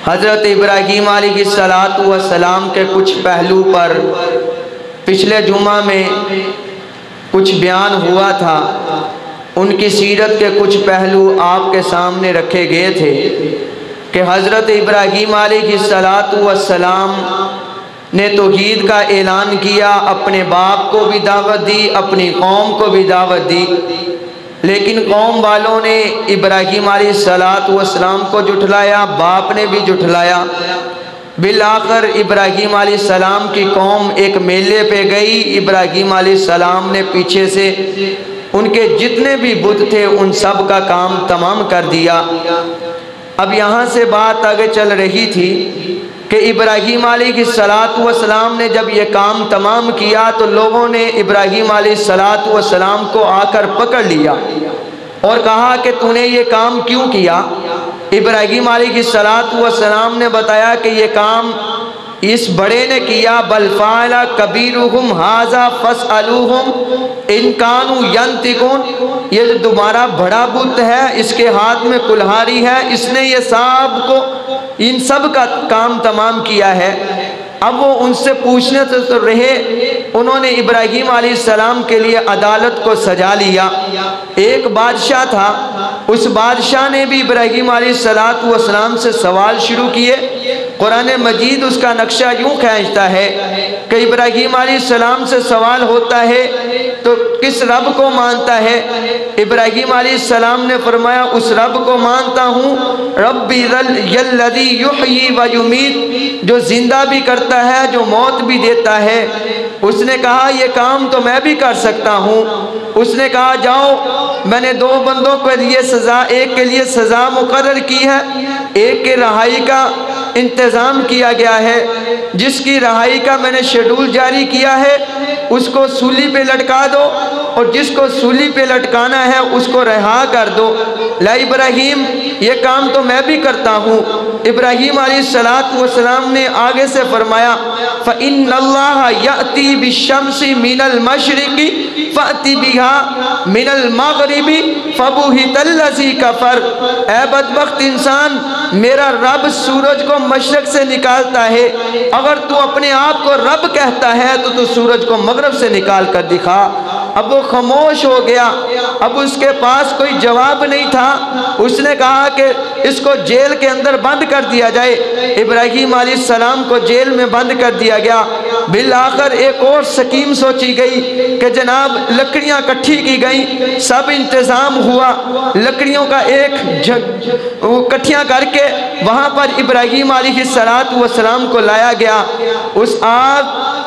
حضرت ابراہیم علیہ السلام کے کچھ پہلو پر پچھلے جمعہ میں کچھ بیان ہوا تھا، ان کی سیرت کے کچھ پہلو آپ کے سامنے رکھے گئے تھے کہ حضرت ابراہیم علیہ السلام نے توحید کا اعلان کیا، اپنے باپ کو بھی دعوت دی، اپنی قوم کو بھی دعوت دی، لیکن قوم والوں نے ابراہیم علیہ السلام کو جھٹلایا، باپ نے بھی جھٹلایا۔ بالآخر ابراہیم علیہ السلام کی قوم ایک میلے پہ گئی، ابراہیم علیہ السلام نے پیچھے سے ان کے جتنے بھی بت تھے ان سب کا کام تمام کر دیا۔ اب یہاں سے بات آگے چل رہی تھی کہ ابراہیم علیہ السلام نے جب یہ کام تمام کیا تو لوگوں نے ابراہیم علیہ السلام کو آ کر پکڑ لیا اور کہا کہ تو نے یہ کام کیوں کیا؟ ابراہیم علیہ السلام نے بتایا کہ یہ کام اس بڑے نے کیا، بل فعل کبیرہم ھذا فاسألوہم ان کانوا ینطقون، یہ جو تمہارا بڑا بت ہے اس کے ہاتھ میں کلہاڑی ہے، اس نے یہ سب کو ان سب کا کام تمام کیا ہے۔ اب وہ ان سے پوچھنے سے تو رہے، انہوں نے ابراہیم علیہ السلام کے لیے عدالت کو سجا لیا۔ ایک بادشاہ تھا، اس بادشاہ نے بھی ابراہیم علیہ السلام سے سوال شروع کیے۔ قرآن مجید اس کا نقشہ یوں کھینچتا ہے کہ ابراہیم علیہ السلام سے سوال ہوتا ہے تو کس رب کو مانتا ہے؟ ابراہیم علیہ السلام نے فرمایا اس رب کو مانتا ہوں، ربی الذی یحیی و یمیت، جو زندہ بھی کرتا ہے جو موت بھی دیتا ہے۔ اس نے کہا یہ کام تو میں بھی کر سکتا ہوں۔ اس نے کہا جاؤ، میں نے دو بندوں کے لیے سزا، ایک کے لیے سزا مقرر کی ہے، ایک کے رہائی کا انتظام کیا گیا ہے، جس کی رہائی کا میں نے شیڈول جاری کیا ہے اس کو سولی پہ لٹکا دو، اور جس کو سولی پہ لٹکانا ہے اس کو رہا کر دو۔ لا ابراہیم یہ کام تو میں بھی کرتا ہوں۔ ابراہیم علیہ السلام نے آگے سے فرمایا فَإِنَّ اللَّهَ يَأْتِي بِالشَّمْسِ مِنَ الْمَشْرِقِ فَأْتِ بِهَا مِنَ الْمَغْرِبِ فَبُهِتَ الَّذِي كَفَرَ، اے بدبخت انسان، میرا رب سورج کو مشرق سے نکالتا ہے، اگر تو اپنے آپ کو رب کہتا ہے تو سورج کو مغرب سے نکال کر دکھا۔ اب وہ خاموش ہو گیا، اب اس کے پاس کوئی جواب نہیں تھا۔ اس نے کہا کہ اس کو جیل کے اندر بند کر دیا جائے۔ ابراہیم علیہ السلام کو جیل میں بند کر دیا گیا۔ بالآخر ایک اور سکیم سوچی گئی کہ جناب لکڑیاں کٹھی کی گئیں، سب انتظام ہوا، لکڑیوں کا ایک کٹھیاں کر کے وہاں پر ابراہیم علیہ السلام کو لایا گیا۔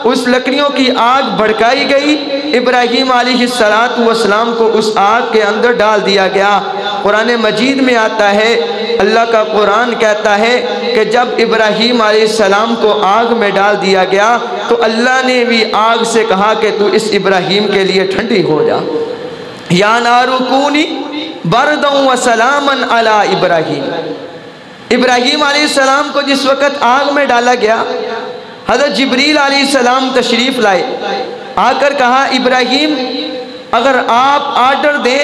اس لکڑیوں کی آگ بھڑکائی گئی، ابراہیم علیہ السلام کو اس آگ کے اندر ڈال دیا گیا۔ قرآن مجید میں آتا ہے، اللہ کا قرآن کہتا ہے کہ جب ابراہیم علیہ السلام کو آگ میں ڈال دیا گیا تو اللہ نے بھی آگ سے کہا کہ تو اس ابراہیم کے لیے ٹھنڈی ہو جا۔ یا نار کونی بردا وسلاما علی ابراہیم، ابراہیم علیہ السلام کو جس وقت آگ میں ڈالا گیا، حضرت جبریل علیہ السلام تشریف لائے، آ کر کہا ابراہیم اگر آپ آرڈر دیں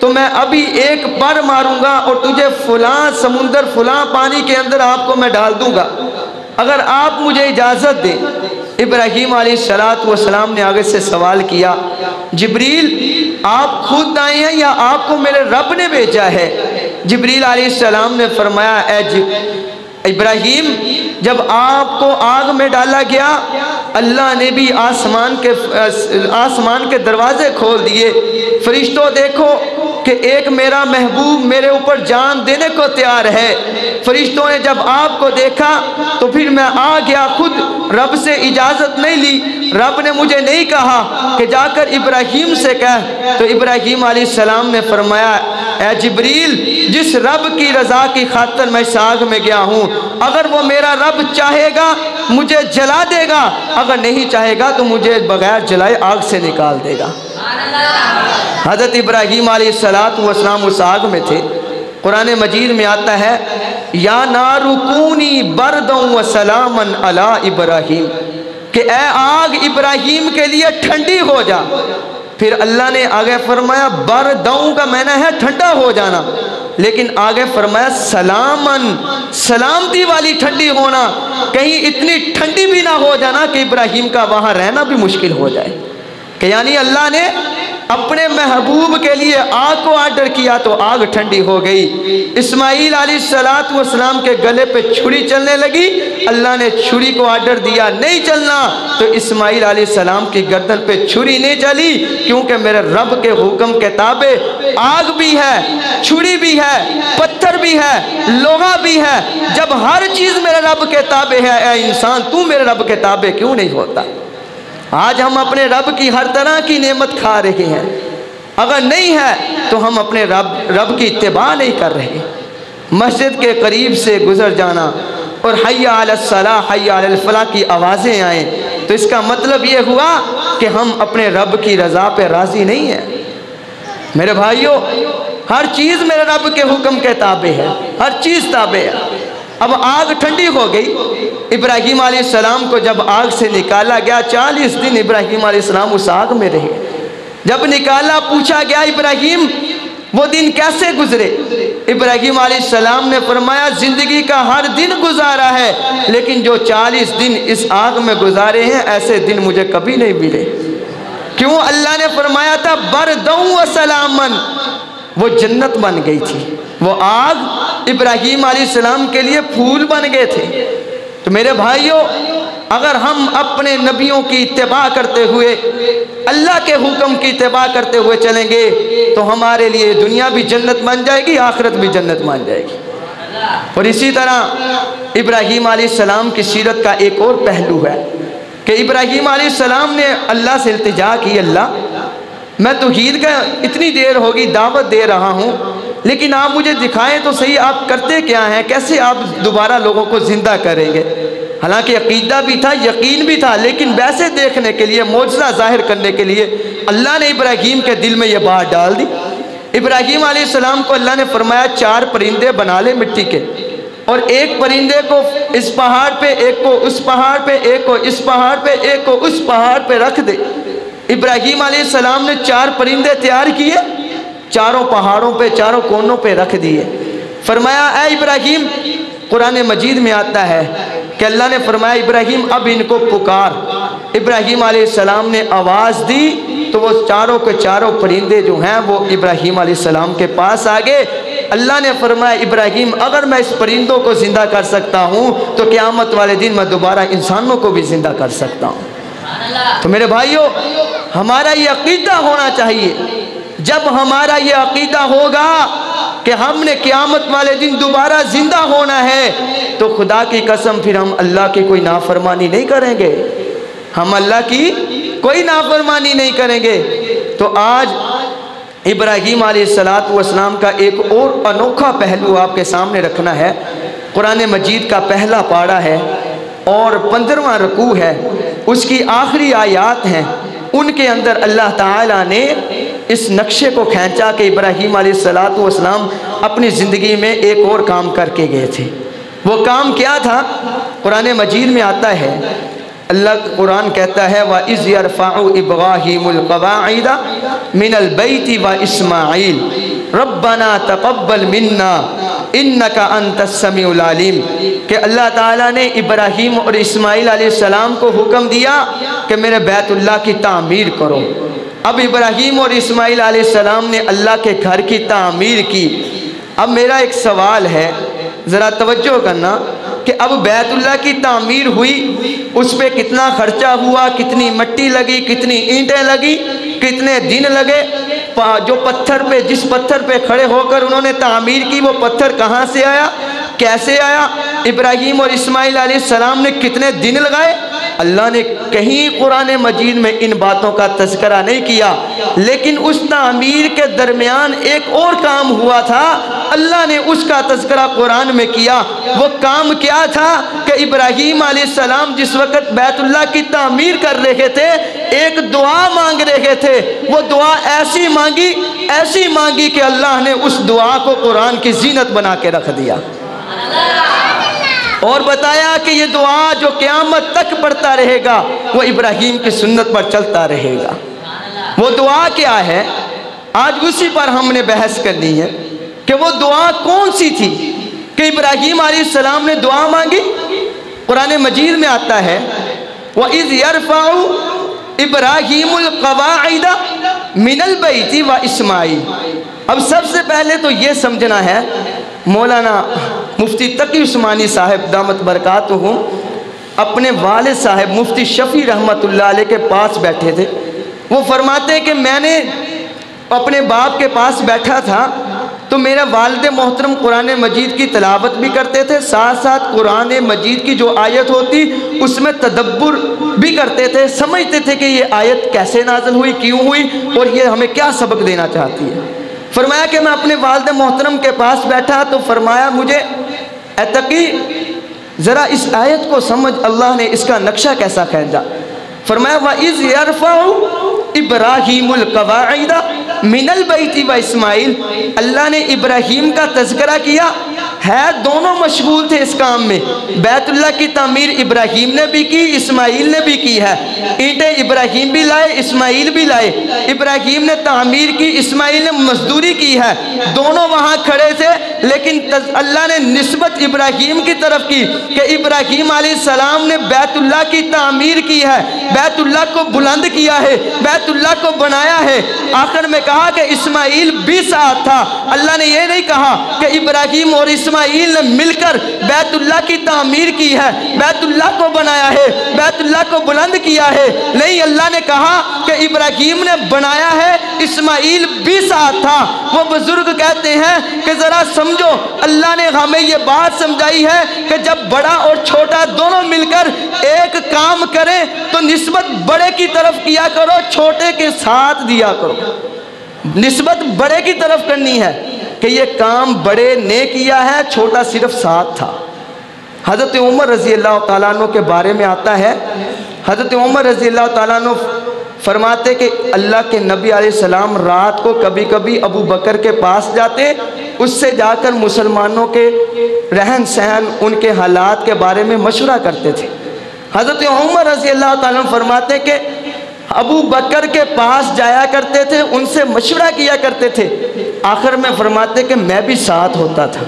تو میں ابھی ایک پر ماروں گا اور تجھے فلاں سمندر فلاں پانی کے اندر آپ کو میں ڈال دوں گا، اگر آپ مجھے اجازت دیں۔ ابراہیم علیہ السلام نے آگے سے سوال کیا جبریل آپ خود آئے ہیں یا آپ کو میرے رب نے بھیجا ہے؟ جبریل علیہ السلام نے فرمایا اے ابراہیم جب آپ کو آگ میں ڈالا گیا اللہ نے بھی آسمان کے دروازے کھول دیے، فرشتوں دیکھو کہ ایک میرا محبوب میرے اوپر جان دینے کو تیار ہے۔ فرشتوں نے جب آپ کو دیکھا تو پھر میں آ گیا، خود رب سے اجازت نہیں لی، رب نے مجھے نہیں کہا کہ جا کر ابراہیم سے کہہ، تو ابراہیم علیہ السلام نے فرمایا اے جبریل جس رب کی رضا کی خاطر میں اس آگ میں گیا ہوں، اگر وہ میرا رب چاہے گا مجھے جلا دے گا، اگر نہیں چاہے گا تو مجھے بغیر جلائے آگ سے نکال دے گا۔ حضرت ابراہیم علیہ السلام اس آگ میں تھے۔ قرآن مجید میں آتا ہے یا نار کونی بردا وسلاما علی ابراہیم، کہ اے آگ ابراہیم کے لیے ٹھنڈی ہو جا۔ پھر اللہ نے آگے فرمایا بردوں کا معنی ہے ٹھنڈا ہو جانا، لیکن آگے فرمایا سلامن، سلامتی والی ٹھنڈی ہونا، کہیں اتنی ٹھنڈی بھی نہ ہو جانا کہ ابراہیم کا وہاں رہنا بھی مشکل ہو جائے، کہ یعنی اللہ نے اپنے محبوب کے لیے آگ کو آرڈر کیا تو آگ ٹھنڈی ہو گئی۔ اسماعیل علیہ السلام کے گلے پہ چھری چلنے لگی، اللہ نے چھری کو آرڈر دیا نہیں چلنا، تو اسماعیل علیہ السلام کی گردن پہ چھری نہیں چلی، کیونکہ میرے رب کے حکم کے تابع آگ بھی ہے، چھری بھی ہے، پتھر بھی ہے، لوہا بھی ہے۔ جب ہر چیز میرے رب کے تابع ہے، اے انسان تو میرے رب کے تابع کیوں نہیں ہوتا؟ آج ہم اپنے رب کی ہر طرح کی نعمت کھا رہے ہیں، اگر نہیں ہے تو ہم اپنے رب کی اتباع نہیں کر رہے۔ مسجد کے قریب سے گزر جانا اور حی علی الصلاح حی علی الفلاح کی آوازیں آئیں تو اس کا مطلب یہ ہوا کہ ہم اپنے رب کی رضا پہ راضی نہیں ہیں۔ میرے بھائیوں، ہر چیز میرے رب کے حکم کے تابع ہے، ہر چیز تابع ہے۔ اب آگ ٹھنڈی ہو گئی، ابراہیم علیہ السلام کو جب آگ سے نکالا گیا 40 دن ابراہیم علیہ السلام اس آگ میں رہے۔ جب نکالا پوچھا گیا ابراہیم وہ دن کیسے گزرے؟ ابراہیم علیہ السلام نے فرمایا زندگی کا ہر دن گزارا ہے، لیکن جو 40 دن اس آگ میں گزارے ہیں ایسے دن مجھے کبھی نہیں ملے۔ کیوں؟ اللہ نے فرمایا تھا بردوں و سلامن، وہ جنت بن گئی تھی، وہ آگ ابراہیم علیہ السلام کے لیے پھول بن گئے تھے۔ تو میرے بھائیوں، اگر ہم اپنے نبیوں کی اتباع کرتے ہوئے، اللہ کے حکم کی اتباع کرتے ہوئے چلیں گے تو ہمارے لیے دنیا بھی جنت بن جائے گی، آخرت بھی جنت بن جائے گی۔ اور اسی طرح ابراہیم علیہ السلام کی سیرت کا ایک اور پہلو ہے کہ ابراہیم علیہ السلام نے اللہ سے التجا کی، اللہ میں توحید کا اتنی دیر ہوگی دعوت دے رہا ہوں، لیکن آپ مجھے دکھائیں تو صحیح آپ کرتے کیا ہیں، کیسے آپ دوبارہ لوگوں کو زندہ کریں گے؟ حالانکہ عقیدہ بھی تھا، یقین بھی تھا، لیکن ویسے دیکھنے کے لیے، معجزہ ظاہر کرنے کے لیے اللہ نے ابراہیم کے دل میں یہ بات ڈال دی۔ ابراہیم علیہ السلام کو اللہ نے فرمایا 4 پرندے بنا لے مٹی کے، اور ایک پرندے کو اس پہاڑ پہ، ایک کو اس پہاڑ پہ، ایک کو اس پہاڑ پہ، ایک کو اس پہاڑ پہ رکھ دے۔ ابراہیم علیہ السلام نے 4 پرندے تیار کیے، چاروں پہاڑوں پہ، چاروں کونوں پہ رکھ دیے۔ فرمایا اے ابراہیم، قرآن مجید میں آتا ہے کہ اللہ نے فرمایا ابراہیم اب ان کو پکار۔ ابراہیم علیہ السلام نے آواز دی تو وہ چاروں کے چاروں پرندے جو ہیں وہ ابراہیم علیہ السلام کے پاس آگے۔ اللہ نے فرمایا ابراہیم اگر میں اس پرندوں کو زندہ کر سکتا ہوں تو قیامت والے دن میں دوبارہ انسانوں کو بھی زندہ کر سکتا ہوں۔ تو میرے بھائیوں، ہمارا یہ عقیدہ ہونا چاہیے۔ جب ہمارا یہ عقیدہ ہوگا کہ ہم نے قیامت والے دن دوبارہ زندہ ہونا ہے تو خدا کی قسم پھر ہم اللہ کی کوئی نافرمانی نہیں کریں گے، ہم اللہ کی کوئی نافرمانی نہیں کریں گے۔ تو آج ابراہیم علیہ السلام کا ایک اور انوکھا پہلو آپ کے سامنے رکھنا ہے۔ قرآن مجید کا پہلا پارہ ہے اور 15واں رکوع ہے، اس کی آخری آیات ہیں، ان کے اندر اللہ تعالیٰ نے اس نقشے کو کھینچا کہ ابراہیم علیہ السلام اپنی زندگی میں ایک اور کام کر کے گئے تھے۔ وہ کام کیا تھا؟ قرآن مجید میں آتا ہے، اللہ قرآن کہتا ہے وَإِذْ يَرْفَعُ إِبْرَاهِيمُ الْقَوَاعِدَ مِنَ الْبَيْتِ وَإِسْمَاعِيلُ رَبَّنَا تَقَبَّلْ مِنَّا إِنَّكَ أَنْتَ السَّمِيعُ الْعَلِيمُ، کہ اللہ تعالیٰ نے ابراہیم اور اسماعیل علیہ السلام کو حکم دیا کہ میرے بیت اللہ کی تعمیر کرو۔ اب ابراہیم اور اسماعیل علیہ السلام نے اللہ کے گھر کی تعمیر کی۔ اب میرا ایک سوال ہے، ذرا توجہ کرنا کہ اب بیت اللہ کی تعمیر ہوئی، اس پہ کتنا خرچہ ہوا، کتنی مٹی لگی، کتنی اینٹیں لگی، کتنے دن لگے، جو پتھر پہ، جس پتھر پہ کھڑے ہو کر انہوں نے تعمیر کی وہ پتھر کہاں سے آیا، کیسے آیا، ابراہیم اور اسماعیل علیہ السلام نے کتنے دن لگائے؟ اللہ نے کہیں قرآن مجید میں ان باتوں کا تذکرہ نہیں کیا، لیکن اس تعمیر کے درمیان ایک اور کام ہوا تھا، اللہ نے اس کا تذکرہ قرآن میں کیا۔ وہ کام کیا تھا کہ ابراہیم علیہ السلام جس وقت بیت اللہ کی تعمیر کر رہے تھے ایک دعا مانگ رہے تھے، وہ دعا ایسی مانگی کہ اللہ نے اس دعا کو قرآن کی زینت بنا کے رکھ دیا، اور بتایا کہ یہ دعا جو قیامت تک پڑھتا رہے گا وہ ابراہیم کی سنت پر چلتا رہے گا۔ وہ دعا کیا ہے؟ آج اسی پر ہم نے بحث کرنی ہے۔ کہ وہ دعا کون سی تھی کہ ابراہیم علیہ السلام نے دعا مانگی؟ قرآن مجید میں آتا ہے وَإِذْ يَرْفَعُ إِبْرَاهِيمُ الْقَوَاعِدَ مِنَ الْبَيْتِ وَإِسْمَاعِيلُ۔ اب سب سے پہلے تو یہ سمجھنا ہے، مولانا مفتی تقی عثمانی صاحب دامت برکاتہم اپنے والد صاحب مفتی شفیع رحمت اللہ علیہ کے پاس بیٹھے تھے۔ وہ فرماتے ہیں کہ میں نے اپنے باپ کے پاس بیٹھا تھا تو میرا والد محترم قرآن مجید کی تلاوت بھی کرتے تھے، ساتھ ساتھ قرآن مجید کی جو آیت ہوتی اس میں تدبر بھی کرتے تھے، سمجھتے تھے کہ یہ آیت کیسے نازل ہوئی، کیوں ہوئی، اور یہ ہمیں کیا سبق دینا چاہتی ہے۔ فرمایا کہ میں اپنے والد محترم کے پاس بیٹھا تو فرمایا مجھے اے تقی ذرا اس آیت کو سمجھ، اللہ نے اس کا نقشہ کیسا کھینچا۔ فرمایا وَإِذْ يَرْفَعُ إِبْرَاهِيمُ الْقَوَاعِدَ مِنَ الْبَيْتِ وَإِسْمَاعِيلُ۔ اللہ نے ابراہیم کا تذکرہ کیا ہے، دونوں مشغول تھے اس کام میں۔ بیت اللہ کی تعمیر ابراہیم نے بھی کی، اسماعیل نے بھی کی ہے۔ اینٹیں ابراہیم بھی لائے، اسماعیل بھی لائے۔ ابراہیم نے تعمیر کی، اسماعیل نے مزدوری کی ہے، دونوں وہاں کھڑے تھے، لیکن اللہ نے نسبت ابراہیم کی طرف کی کہ ابراہیم علیہ السلام نے بیت اللہ کی تعمیر کی ہے، بیت اللہ کو بلند کیا ہے، بیت اللہ کو بنایا ہے۔ آخر میں کہا کہ اسماعیل بھی ساتھ تھا۔ اللہ نے یہ نہیں کہا کہ ابراہیم اور اسماعیل نے مل کر بیت اللہ کی تعمیر کی ہے، بیت اللہ کو بنایا ہے، بیت اللہ کو بلند کیا ہے، نہیں، اللہ نے کہا کہ ابراہیم نے بنایا ہے، اسماعیل بھی ساتھ تھا۔ وہ بزرگ کہتے ہیں کہ ذرا سمجھو، اللہ نے ہمیں یہ بات سمجھائی ہے کہ جب بڑا اور چھوٹا دونوں مل کر ایک کام کریں تو نسبت بڑے کی طرف کیا کرو، چھوٹے کے ساتھ دیا کرو۔ نسبت بڑے کی طرف کرنی ہے کہ یہ کام بڑے نے کیا ہے، چھوٹا صرف ساتھ تھا۔ حضرت عمر رضی اللہ تعالیٰ عنہ کے بارے میں آتا ہے، حضرت عمر رضی اللہ تعالیٰ عنہ فرماتے کہ اللہ کے نبی علیہ السلام رات کو کبھی کبھی ابو بکر کے پاس جاتے، اس سے جا کر مسلمانوں کے رہن سہن، ان کے حالات کے بارے میں مشورہ کرتے تھے۔ حضرت عمر رضی اللہ تعالیٰ عنہ فرماتے کہ ابو بکر کے پاس جایا کرتے تھے، ان سے مشورہ کیا کرتے تھے۔ آخر میں فرماتے کہ میں بھی ساتھ ہوتا تھا،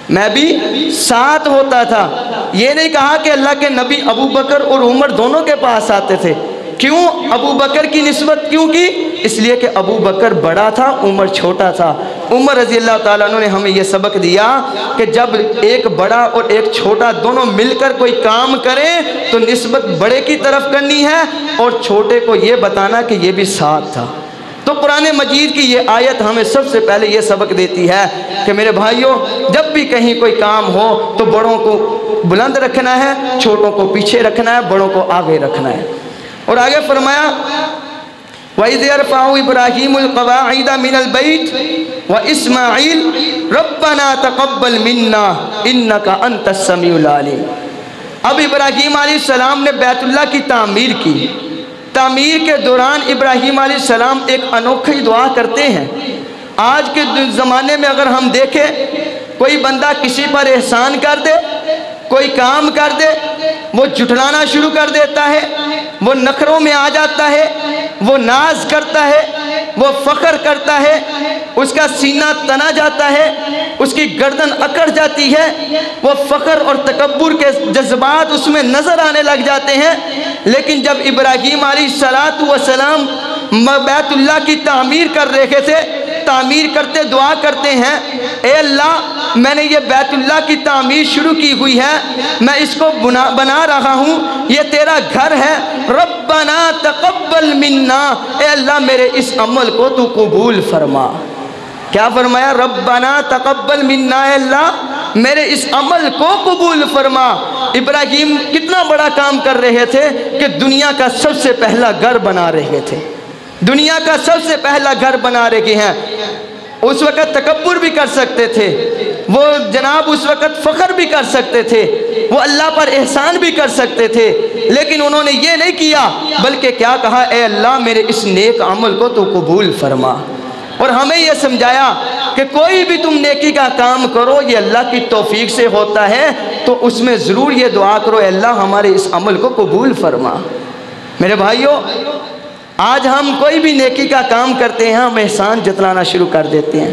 میں بھی ساتھ ہوتا تھا۔ یہ نہیں کہا کہ اللہ کے نبی ابو بکر اور عمر دونوں کے پاس آتے تھے۔ کیوں ابو بکر کی نسبت کیوں کی؟ اس لیے کہ ابو بکر بڑا تھا، عمر چھوٹا تھا۔ عمر رضی اللہ تعالیٰ عنہ نے ہمیں یہ سبق دیا کہ جب ایک بڑا اور ایک چھوٹا دونوں مل کر کوئی کام کریں تو نسبت بڑے کی طرف کرنی ہے اور چھوٹے کو یہ بتانا کہ یہ بھی ساتھ تھا۔ تو قرآن مجید کی یہ آیت ہمیں سب سے پہلے یہ سبق دیتی ہے کہ میرے بھائیوں، جب بھی کہیں کوئی کام ہو تو بڑوں کو بلند رکھنا ہے، چھوٹوں کو پیچھے رکھنا ہے، بڑوں کو آگے رکھنا ہے۔ اور آگے فرمایا وَإِذْ يَرْفَعُ إِبْرَاهِيمُ الْقَوَاعِدَ مِنَ الْبَيْتِ وَإِسْمَاعِيلُ رَبَّنَا تَقَبَّلْ مِنَّا إِنَّكَ أَنْتَ السَّمِيعُ الْعَلِيمُ۔ اب ابراہیم علیہ السلام نے بیت اللہ کی تعمیر کی۔ تعمیر کے دوران ابراہیم علیہ السلام ایک انوکھی دعا کرتے ہیں۔ آج کے زمانے میں اگر ہم دیکھیں، کوئی بندہ کسی پر احسان کر دے، کوئی کام کر دے، وہ جھٹلانا شروع کر دیتا ہے، وہ نخروں میں آ جاتا ہے، وہ ناز کرتا ہے، وہ فخر کرتا ہے، اس کا سینہ تنا جاتا ہے، اس کی گردن اکڑ جاتی ہے، وہ فخر اور تکبر کے جذبات اس میں نظر آنے لگ جاتے ہیں۔ لیکن جب ابراہیم علیہ السلام بیت اللہ کی تعمیر کر رہے تھے، تعمیر کرتے دعا کرتے ہیں، اے اللہ میں نے یہ بیت اللہ کی تعمیر شروع کی ہوئی ہے، میں اس کو بنا رہا ہوں، یہ تیرا گھر ہے، ربنا تقبل منا، اے اللہ میرے اس عمل کو تو قبول فرما۔ کیا فرمایا؟ ربنا تقبل منا، اے اللہ میرے اس عمل کو قبول فرما۔ ابراہیم کتنا بڑا کام کر رہے تھے کہ دنیا کا سب سے پہلا گھر بنا رہے تھے، دنیا کا سب سے پہلا گھر بنا رہے ہیں۔ اس وقت تکبر بھی کر سکتے تھے، وہ جناب اس وقت فخر بھی کر سکتے تھے، وہ اللہ پر احسان بھی کر سکتے تھے، لیکن انہوں نے یہ نہیں کیا، بلکہ کیا کہا؟ اے اللہ میرے اس نیک عمل کو تو قبول فرما۔ اور ہمیں یہ سمجھایا کہ کوئی بھی تم نیکی کا کام کرو یہ اللہ کی توفیق سے ہوتا ہے، تو اس میں ضرور یہ دعا کرو، اے اللہ ہمارے اس عمل کو قبول فرما۔ میرے بھائیوں، آج ہم کوئی بھی نیکی کا کام کرتے ہیں، ہم احسان جتلانا شروع کر دیتے ہیں۔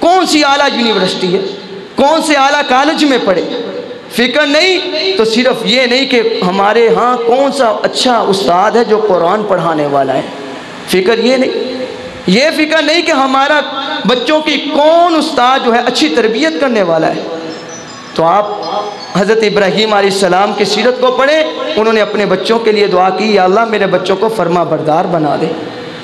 کون سی اعلیٰ یونیورسٹی ہے، کون سے اعلیٰ کالج میں پڑھے، فکر نہیں تو صرف یہ نہیں کہ ہمارے ہاں کون سا اچھا استاد ہے جو قرآن پڑھانے والا ہے، فکر یہ نہیں، یہ فکر نہیں کہ ہمارا بچوں کی کون استاد جو ہے اچھی تربیت کرنے والا ہے۔ تو آپ حضرت ابراہیم علیہ السلام کی سیرت کو پڑھیں، انہوں نے اپنے بچوں کے لیے دعا کی، یا اللہ میرے بچوں کو فرما بردار بنا دے۔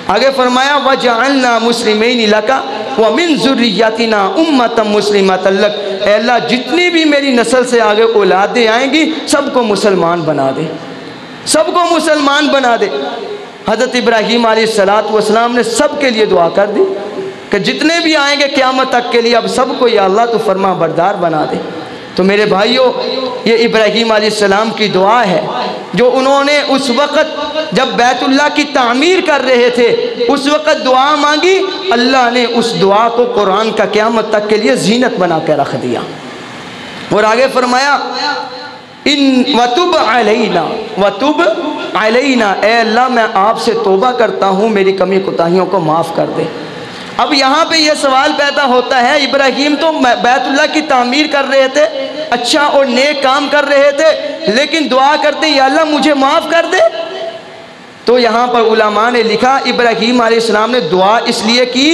آگے فرمایا وَجَعَلْنَا مُسْلِمَيْنِ لَكَ وَمِن ذُرِّيَّتِنَا أُمَّةً مُسْلِمَةً لَكَ، اے اللہ جتنی بھی میری نسل سے آگے اولادیں آئیں گی سب کو مسلمان بنا دے، سب کو مسلمان بنا دے۔ حضرت ابراہیم علیہ السلام نے سب کے لیے دعا کر دی کہ جتنے بھی آئیں گے قیامت تک کے لیے اب سب کو یا اللہ تو فرما بردار بنا دے۔ تو میرے بھائیوں، یہ ابراہیم علیہ السلام کی دعا ہے جو انہوں نے اس وقت جب بیت اللہ کی تعمیر کر رہے تھے اس وقت دعا مانگی، اللہ نے اس دعا کو قرآن کا قیامت تک کے لیے زینت بنا کے رکھ دیا۔ اور آگے فرمایا وَتُبْ عَلَيْنَا وَتُبْ عَلَيْنَا، اے اللہ میں آپ سے توبہ کرتا ہوں میری کمی کوتاہیوں کو معاف کر دے۔ اب یہاں پہ یہ سوال پیدا ہوتا ہے، ابراہیم تو بیت اللہ کی تعمیر کر رہے تھے، اچھا اور نیک کام کر رہے تھے، لیکن دعا کرتے یا اللہ مجھے معاف کر دے۔ تو یہاں پر علماء نے لکھا ابراہیم علیہ السلام نے دعا اس لیے کی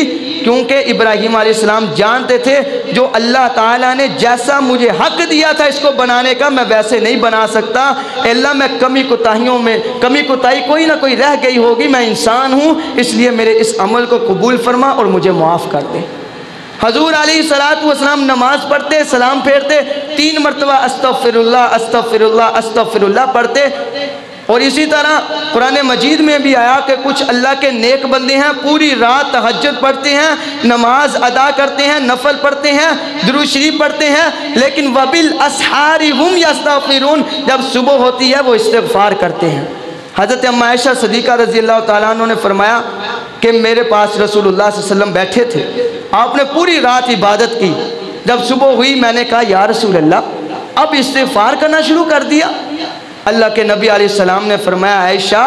کیونکہ ابراہیم علیہ السلام جانتے تھے جو اللہ تعالیٰ نے جیسا مجھے حق دیا تھا اس کو بنانے کا میں ویسے نہیں بنا سکتا، اے اللہ میں کمی کوتاہی کوئی نہ کوئی رہ گئی ہوگی، میں انسان ہوں، اس لیے میرے اس عمل کو قبول فرما اور مجھے معاف کر دے۔ حضور علیہ السلام نماز پڑھتے، سلام پھیرتے، 3 مرتبہ استغفر اللہ استغفر اللہ استغفر اللہ پڑھتے۔ اور اسی طرح قرآن مجید میں بھی آیا کہ کچھ اللہ کے نیک بندے ہیں پوری رات تہجد پڑھتے ہیں، نماز ادا کرتے ہیں، نفل پڑھتے ہیں، درود شریف پڑھتے ہیں، لیکن وَبِالْأَسْحَارِ هُمْ يَسْتَغْفِرُونَ، جب صبح ہوتی ہے وہ استغفار کرتے ہیں۔ حضرت ام عائشہ صدیقہ رضی اللہ تعالیٰ عنہ نے فرمایا کہ میرے پاس رسول اللہ صلی اللہ علیہ وسلم بیٹھے تھے، آپ نے پوری رات عبادت کی، جب صبح ہوئی میں نے کہا یا رسول اللہ اب استغفار کرنا شروع کر دیا؟ اللہ کے نبی علیہ السلام نے فرمایا عائشہ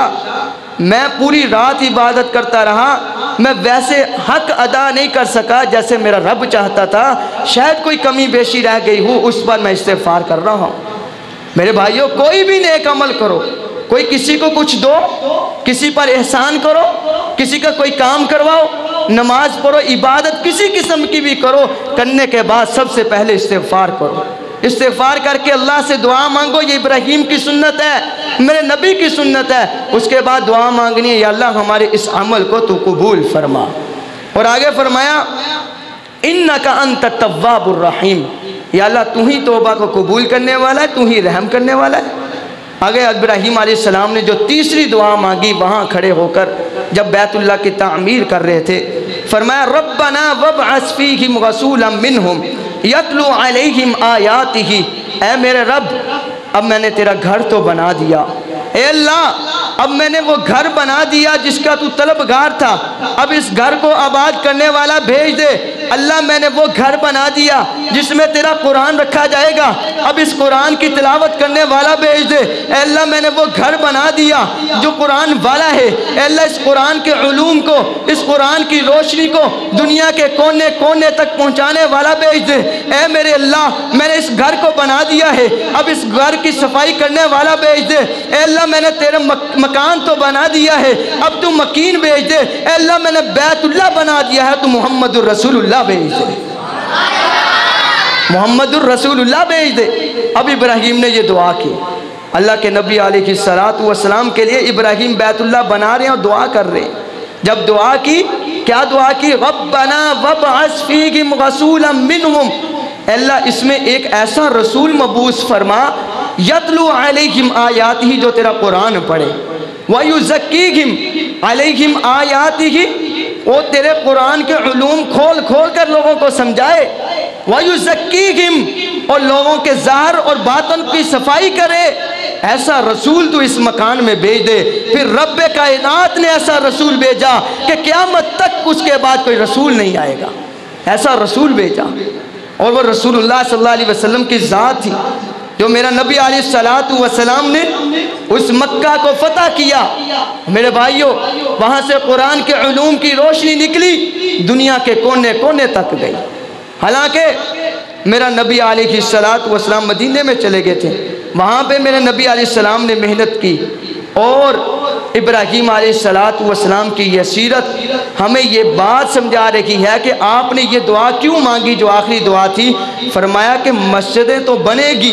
میں پوری رات عبادت کرتا رہا، میں ویسے حق ادا نہیں کر سکا جیسے میرا رب چاہتا تھا، شاید کوئی کمی بیشی رہ گئی ہوں اس پر میں استغفار کر رہا ہوں۔ میرے بھائیوں کوئی بھی نیک عمل کرو، کوئی کسی کو کچھ دو، کسی پر احسان کرو، کسی کا کوئی کام کرواؤ، نماز پڑھو، عبادت کسی قسم کی بھی کرو، کرنے کے بعد سب سے پہلے استغفار کرو، استغفار کر کے اللہ سے دعا مانگو، یہ ابراہیم کی سنت ہے، میرے نبی کی سنت ہے۔ اس کے بعد دعا مانگنی ہے یا اللہ ہمارے اس عمل کو تو قبول فرما۔ اور آگے فرمایا انک انت التواب الرحیم، یا اللہ تو ہی توبہ کو قبول کرنے والا ہے، تو ہی رحم کرنے والا ہے۔ آگے ابراہیم علیہ السلام نے جو تیسری دعا مانگی وہاں کھڑے ہو کر جب بیت اللہ کی تعمیر کر رہے تھے، فرمایا ربنا وابعث فیہم رسولا منہم یتلو علیہم آیاتہ، اے میرے رب اب میں نے تیرا گھر تو بنا دیا، اے اللہ اب میں نے وہ گھر بنا دیا جس کا تو طلبگار تھا، اب اس گھر کو آباد کرنے والا بھیج دے۔ اللہ میں نے وہ گھر بنا دیا جس میں تیرا قرآن رکھا جائے گا، اب اس قرآن کی تلاوت کرنے والا بھیج دے۔ اے اللہ میں نے وہ گھر بنا دیا جو قرآن والا ہے، اے اللہ اس قرآن کے علوم کو، اس قرآن کی روشنی کو دنیا کے کونے کونے تک پہنچانے والا بھیج دے۔ اے میرے اللہ میں نے اس گھر کو بنا دیا ہے، اب اس گھر کی صفائی کرنے والا بھیج دے۔ اے اللہ میں نے تیرا مکان تو بنا دیا ہے، اب تو مکین بھیج دے۔ اے اللہ میں نے بیت اللہ بنا دیا ہے، تو محمد الرسول اللہ بھیج دے، محمد الرسول اللہ بھیج دے۔ اب ابراہیم نے یہ دعا کی، اللہ کے نبی علیہ السلام کے لیے ابراہیم بیت اللہ بنا رہے ہیں اور دعا کر رہے ہیں۔ جب دعا کی کیا دعا کی؟ ربنا وابعث فیہم رسولا منہم، اے اللہ اس میں ایک ایسا رسول مبعوث فرما یتلو علیہم آیاتہ جو تیرا قرآن پڑھے، ویزکیہم علیہم آیاتہ وہ تیرے قرآن کے علوم کھول کھول کر لوگوں کو سمجھائے، ویزکیہم اور لوگوں کے ظاہر اور باطن کی صفائی کرے۔ ایسا رسول تو اس مکان میں بھیج دے۔ پھر رب کائنات نے ایسا رسول بھیجا کہ قیامت تک اس کے بعد کوئی رسول نہیں آئے گا، ایسا رسول بھیجا، اور وہ رسول اللہ صلی اللہ علیہ وسلم کی ذات تھی جو میرا نبی علیہ السلام نے اس مکہ کو فتح کیا۔ میرے بھائیوں وہاں سے قرآن کے علوم کی روشنی نکلی، دنیا کے کونے کونے تک گئی۔ حالانکہ میرا نبی علیہ السلام مدینے میں چلے گئے تھے، وہاں پہ میرے نبی علیہ السلام نے محنت کی، اور ابراہیم علیہ السلام کی یہ سیرت ہمیں یہ بات سمجھا رہی ہے کہ آپ نے یہ دعا کیوں مانگی جو آخری دعا تھی؟ فرمایا کہ مسجدیں تو بنے گی،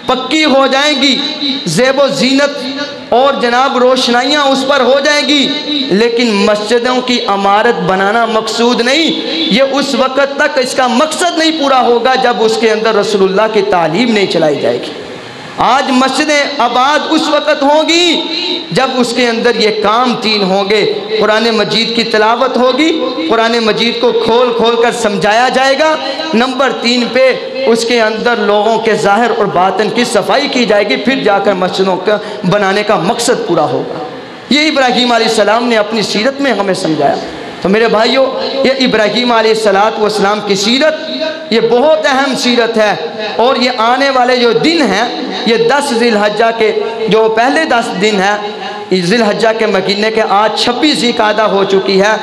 پکی ہو جائیں گی، زیب و زینت اور جناب روشنائیاں اس پر ہو جائیں گی، لیکن مسجدوں کی عمارت بنانا مقصود نہیں، یہ اس وقت تک اس کا مقصد نہیں پورا ہوگا جب اس کے اندر رسول اللہ کی تعلیم نہیں چلائی جائے گی۔ آج مسجدیں آباد اس وقت ہوں گی جب اس کے اندر یہ کام تین ہوں گے، قرآن مجید کی تلاوت ہوگی، قرآن مجید کو کھول کھول کر سمجھایا جائے گا، نمبر 3 پہ اس کے اندر لوگوں کے ظاہر اور باطن کی صفائی کی جائے گی، پھر جا کر مسجدوں کا بنانے کا مقصد پورا ہوگا۔ یہ ابراہیم علیہ السلام نے اپنی سیرت میں ہمیں سمجھایا۔ تو میرے بھائیوں، یہ ابراہیم علیہ السلام کی سیرت یہ بہت اہم سیرت ہے، اور یہ آنے والے جو دن ہیں، یہ 10 ذی الحجہ کے جو پہلے 10 دن ہیں ذی الحجہ کے مہینے کے، آج 26 ذی القعدہ ہو چکی ہے،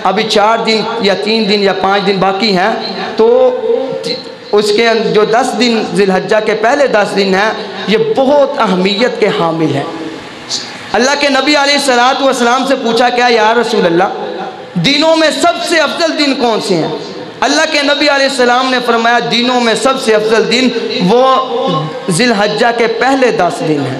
ابھی 4 دن یا 3 دن یا 5 دن باقی ہیں، تو اس کے جو 10 دن ذی الحجہ کے پہلے 10 دن ہیں یہ بہت اہمیت کے حامل ہیں۔ اللہ کے نبی علیہ السلام سے پوچھا کیا یا رسول اللہ دینوں میں سب سے افضل دن کون سے ہیں؟ اللہ کے نبی علیہ السلام نے فرمایا دینوں میں سب سے افضل دن وہ ذی الحجہ کے پہلے 10 دن ہیں۔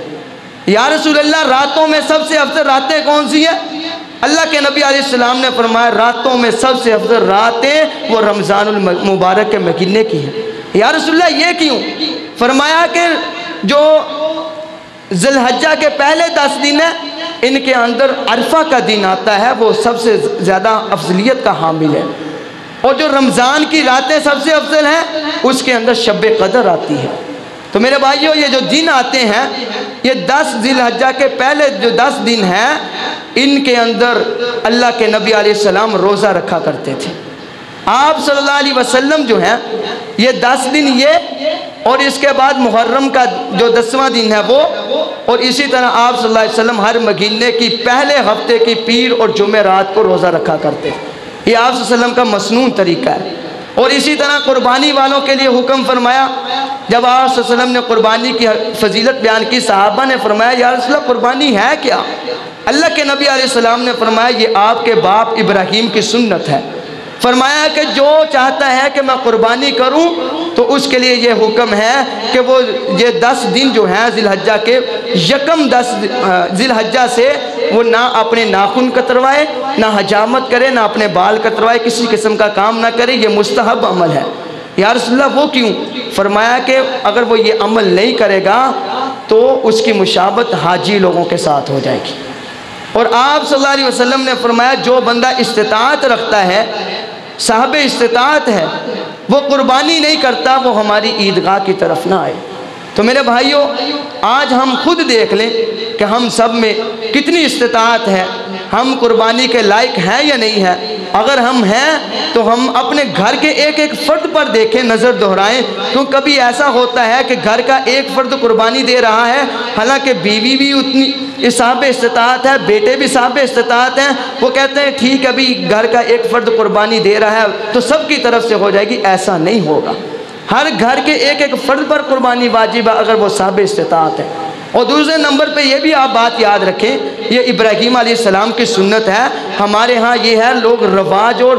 یا رسول اللہ راتوں میں سب سے افضل راتیں کون سی ہیں؟ اللہ کے نبی علیہ السلام نے فرمایا راتوں میں سب سے افضل راتیں وہ رمضان المبارک کے مہینے کی ہیں۔ یا رسول اللہ یہ کیوں؟ فرمایا کہ جو ذی الحجہ کے پہلے 10 دن ہیں ان کے اندر عرفہ کا دن آتا ہے، وہ سب سے زیادہ افضلیت کا حامل ہے، اور جو رمضان کی راتیں سب سے افضل ہیں اس کے اندر شب قدر آتی ہے۔ تو میرے بھائیوں یہ جو دن آتے ہیں یہ 10 ذی الحجہ کے پہلے جو 10 دن ہیں ان کے اندر اللہ کے نبی علیہ السلام روزہ رکھا کرتے تھے۔ آپ صلی اللہ علیہ وسلم جو ہیں یہ 10 دن یہ، اور اس کے بعد محرم کا جو 10واں دن ہے وہ، اور اسی طرح آپ صلی اللہ علیہ وسلم ہر مہینے کی پہلے ہفتے کی پیر اور جمعرات کو روزہ رکھا کرتے ہیں۔ یہ آپ صلی اللہ علیہ وسلم کا مسنون طریقہ ہے۔ اور اسی طرح قربانی والوں کے لیے حکم فرمایا، جب آپ صلی اللہ علیہ وسلم نے قربانی کی فضیلت بیان کی صحابہ نے فرمایا یا رسول اللہ قربانی ہے کیا؟ اللہ کے نبی علیہ السلام نے فرمایا یہ آپ کے باپ ابراہیم کی سنت ہے۔ فرمایا کہ جو چاہتا ہے کہ میں قربانی کروں تو اس کے لیے یہ حکم ہے کہ وہ یہ 10 دن جو ہیں ذی الحجہ کے یکم 10 ذی الحجہ سے وہ نہ اپنے ناخن کتروائے، نہ حجامت کرے، نہ اپنے بال کتروائے، کسی قسم کا کام نہ کرے، یہ مستحب عمل ہے۔ یا رسول اللہ وہ کیوں؟ فرمایا کہ اگر وہ یہ عمل نہیں کرے گا تو اس کی مشابہت حاجی لوگوں کے ساتھ ہو جائے گی۔ اور آپ صلی اللہ علیہ وسلم نے فرمایا جو بندہ استطاعت رکھتا ہے، صاحب استطاعت ہے، وہ قربانی نہیں کرتا، وہ ہماری عیدگاہ کی طرف نہ آئے۔ تو میرے بھائیوں آج ہم خود دیکھ لیں کہ ہم سب میں کتنی استطاعت ہے، ہم قربانی کے لائق ہیں یا نہیں ہیں۔ اگر ہم ہیں تو ہم اپنے گھر کے ایک ایک فرد پر دیکھیں، نظر دہرائیں، کیوں کبھی ایسا ہوتا ہے کہ گھر کا ایک فرد قربانی دے رہا ہے، حالانکہ بیوی بھی اتنی صاحب استطاعت ہے، بیٹے بھی صاحب استطاعت ہیں، وہ کہتے ہیں ٹھیک ہے ابھی گھر کا ایک فرد قربانی دے رہا ہے تو سب کی طرف سے ہو جائے گی، ایسا نہیں ہوگا۔ ہر گھر کے ایک ایک فرد پر قربانی واجب ہے اگر وہ صاحب استطاعت ہے۔ اور دوسرے نمبر پہ یہ بھی آپ بات یاد رکھیں، یہ ابراہیم علیہ السلام کی سنت ہے۔ ہمارے ہاں یہ ہے لوگ رواج اور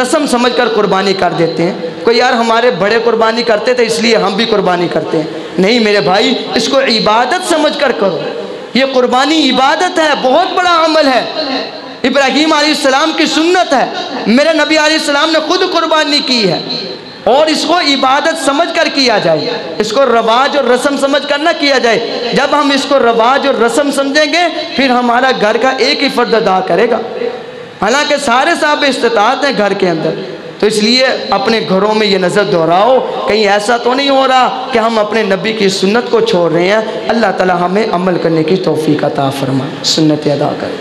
رسم سمجھ کر قربانی کر دیتے ہیں، کوئی یار ہمارے بڑے قربانی کرتے تھے اس لیے ہم بھی قربانی کرتے ہیں۔ نہیں میرے بھائی، اس کو عبادت سمجھ کر کرو، یہ قربانی عبادت ہے، بہت بڑا عمل ہے، ابراہیم علیہ السلام کی سنت ہے، میرے نبی علیہ السلام نے خود قربانی کی ہے، اور اس کو عبادت سمجھ کر کیا جائے، اس کو رواج اور رسم سمجھ کر نہ کیا جائے۔ جب ہم اس کو رواج اور رسم سمجھیں گے پھر ہمارا گھر کا ایک ہی فرد ادا کرے گا، حالانکہ سارے صاحب استطاعت ہیں گھر کے اندر۔ تو اس لیے اپنے گھروں میں یہ نظر دہراؤ، کہیں ایسا تو نہیں ہو رہا کہ ہم اپنے نبی کی سنت کو چھوڑ رہے ہیں۔ اللہ تعالی ہمیں عمل کرنے کی توفیق عطا فرمائے، سنت ادا کرے۔